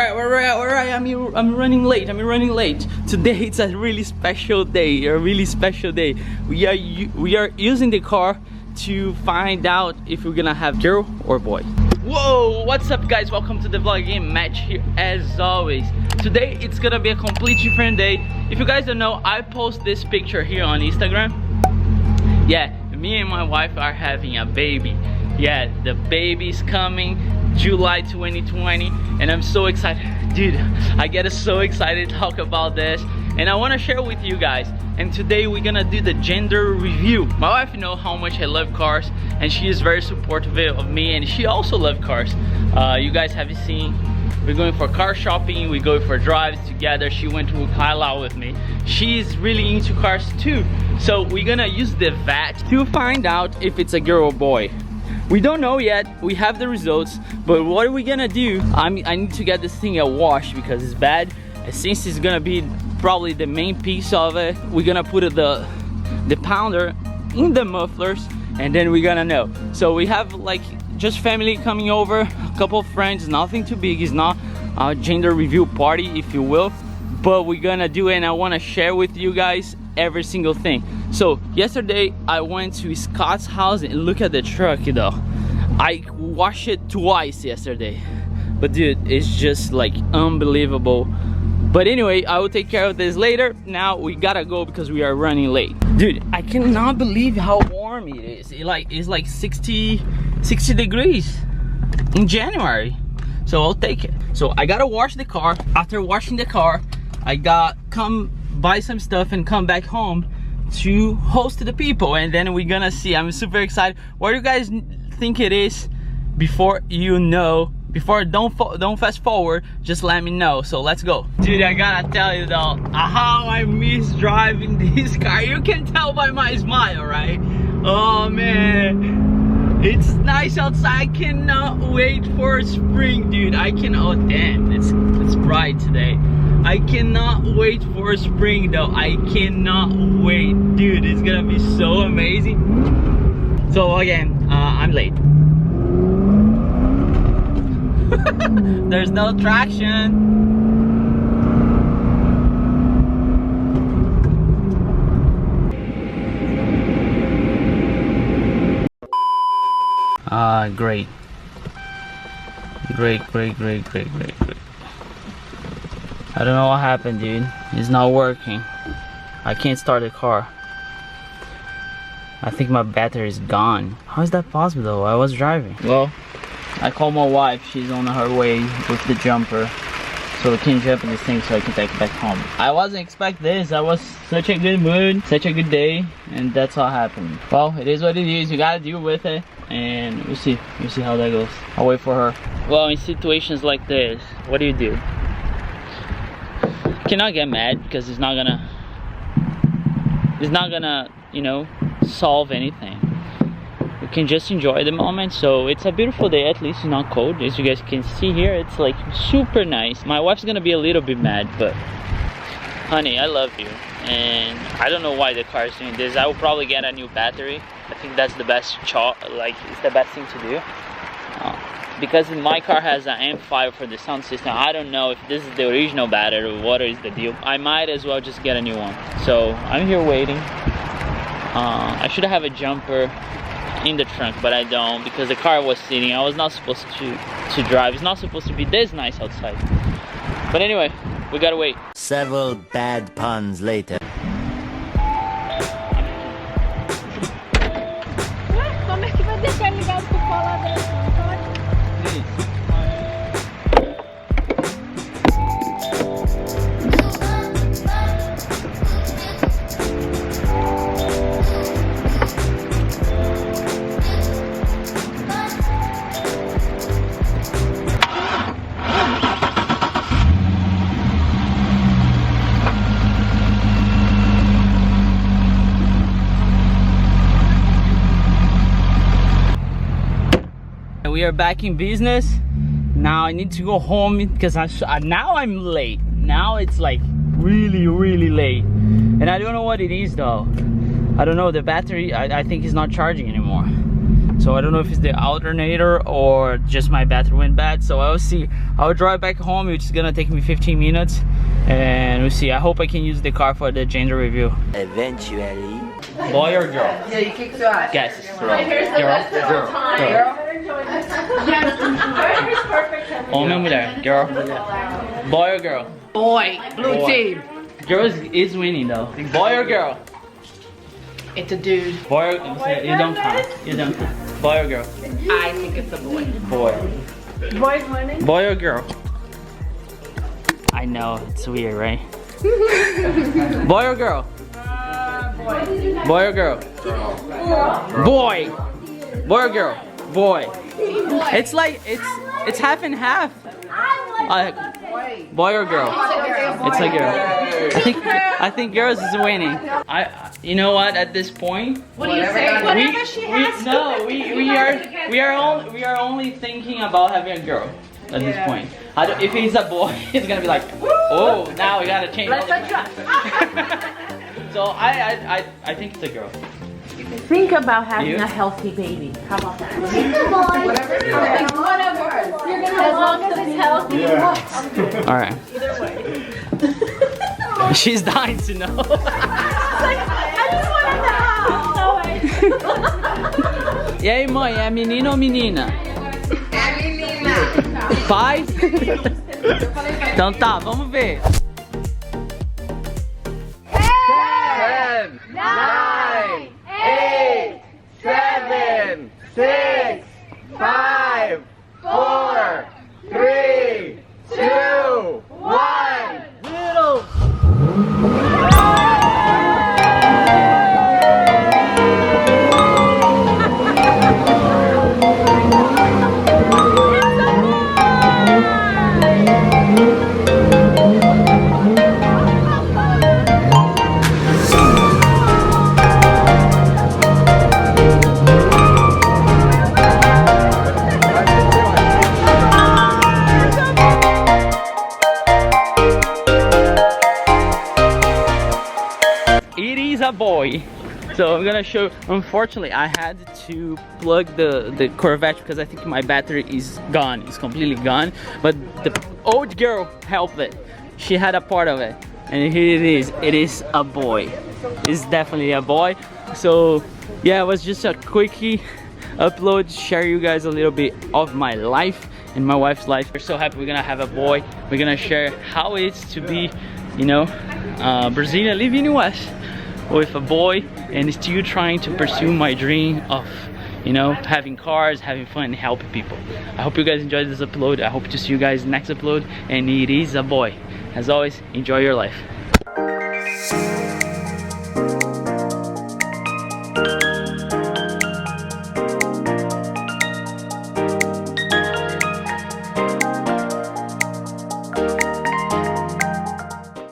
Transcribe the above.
Alright, I'm running late. Today it's a really special day. We are using the car to find out if we're gonna have girl or boy. Whoa, what's up guys? Welcome to the vlog again. Match here as always. Today it's gonna be a completely different day. If you guys don't know, I post this picture here on Instagram. Yeah, me and my wife are having a baby. Yeah, the baby's coming July 2020 and I'm so excited. Dude, I get so excited to talk about this and I want to share with you guys. And today we're gonna do the gender review. My wife knows how much I love cars and she is very supportive of me, and she also loves cars. You guys have seen, we're going for car shopping, we go for drives together. She went to Kailua with me. She's really into cars too. So we're gonna use the VAT to find out if it's a girl or boy. We don't know yet, we have the results, but what are we gonna do? I need to get this thing a wash because it's bad. Since it's gonna be probably the main piece of it, we're gonna put the pounder in the mufflers and then we're gonna know. So we have like just family coming over, a couple of friends, nothing too big. It's not a gender review party, if you will, but we're gonna do it and I wanna share with you guys every single thing. So yesterday I went to Scott's house and look at the truck, you know. I washed it twice yesterday, but dude, it's just like unbelievable. But anyway, I will take care of this later. Now we gotta go because we are running late. Dude, I cannot believe how warm it is. It's like 60 degrees in January. So I'll take it. So I gotta wash the car. After washing the car, I got come buy some stuff and come back home to host the people, and then we're gonna see. I'm super excited. What do you guys think it is? Before you know, don't fast forward, just let me know. So let's go. Dude, I gotta tell you though, how I miss driving this car. You can tell by my smile, right? Oh man, it's nice outside. I cannot wait for spring, dude. Oh damn, it's bright today. I cannot wait for spring though. I cannot wait, dude. It's gonna be so amazing. So again, I'm late. There's no traction. Great. I don't know what happened, dude. It's not working. I can't start the car. I think my battery is gone. How is that possible though? I was driving. Well, I called my wife. She's on her way with the jumper, so we can jump in this thing so I can take it back home. I wasn't expecting this. I was such a good mood, such a good day, and that's all happened. Well, it is what it is. You gotta deal with it, and we'll see how that goes. I'll wait for her. Well, in situations like this, what do? You cannot get mad because it's not gonna, you know, solve anything. We can just enjoy the moment. So it's a beautiful day, at least it's not cold. As you guys can see here, it's like super nice. My wife's gonna be a little bit mad, but honey, I love you, and I don't know why the car is doing this. I will probably get a new battery. I think that's the best it's the best thing to do, because my car has an amplifier for the sound system. I don't know if this is the original battery or what is the deal. I might as well just get a new one. So I'm here waiting. I should have a jumper in the trunk, but I don't, because the car was sitting. I was not supposed to drive. It's not supposed to be this nice outside. But anyway, we gotta wait. Several bad puns later. Como é que vai deixar ligado com o colar dentro? We are back in business. Now I need to go home because now I'm late. Now it's like really late, and I don't know what it is though. I don't know, the battery I think is not charging anymore. So I don't know if it's the alternator or just my battery went bad. So I'll see. I'll drive back home, which is gonna take me 15 minutes, and we'll see. I hope I can use the car for the gender review. Eventually. Boy or girl? Yeah, you kick that. Guess. My hair's the best of all time. Girl. Homem ou mulher? Girl. Boy or girl? Boy. Blue Boy. team. Girl is winning though. Boy or girl? It's a dude. Boy or you don't count. You don't count. Boy or girl? I think it's a boy. Boy. Boy's winning. Boy or girl? I know, it's weird, right? Boy or girl? Boy. Boy or girl? Boy. Boy or girl? Boy. It's like it's half and half. Boy or girl? It's a girl. I think girls is winning. You know what? At this point, What do you say? Whatever she has. we are only thinking about having a girl at this point. If he's a boy, it's gonna be like, oh, now we gotta change. Let's adjust. So I think it's a girl. Think about having You? a healthy baby. How about that? Whatever. You're gonna as long as it's healthy. All right. Either way. She's dying to know. I just want to know. E aí, mãe, é menino ou menina? É menina. Pai? Então tá, vamos ver. 10, 9, 8, 7, 6, 5, 4, 3, 2, 1. Little. It is a boy. So I'm gonna show. Unfortunately, I had to plug the Corvette because I think my battery is gone. It's completely gone. But the old girl helped it. She had a part of it, and here it is. It is a boy. It's definitely a boy. So yeah, it was just a quickie upload to share you guys a little bit of my life and my wife's life. We're so happy we're gonna have a boy. We're gonna share how it's to be, you know, Brazilian living in US with a boy and still trying to pursue my dream of, you know, having cars, having fun, and helping people. I hope you guys enjoyed this upload. I hope to see you guys next upload, and it is a boy. As always, enjoy your life.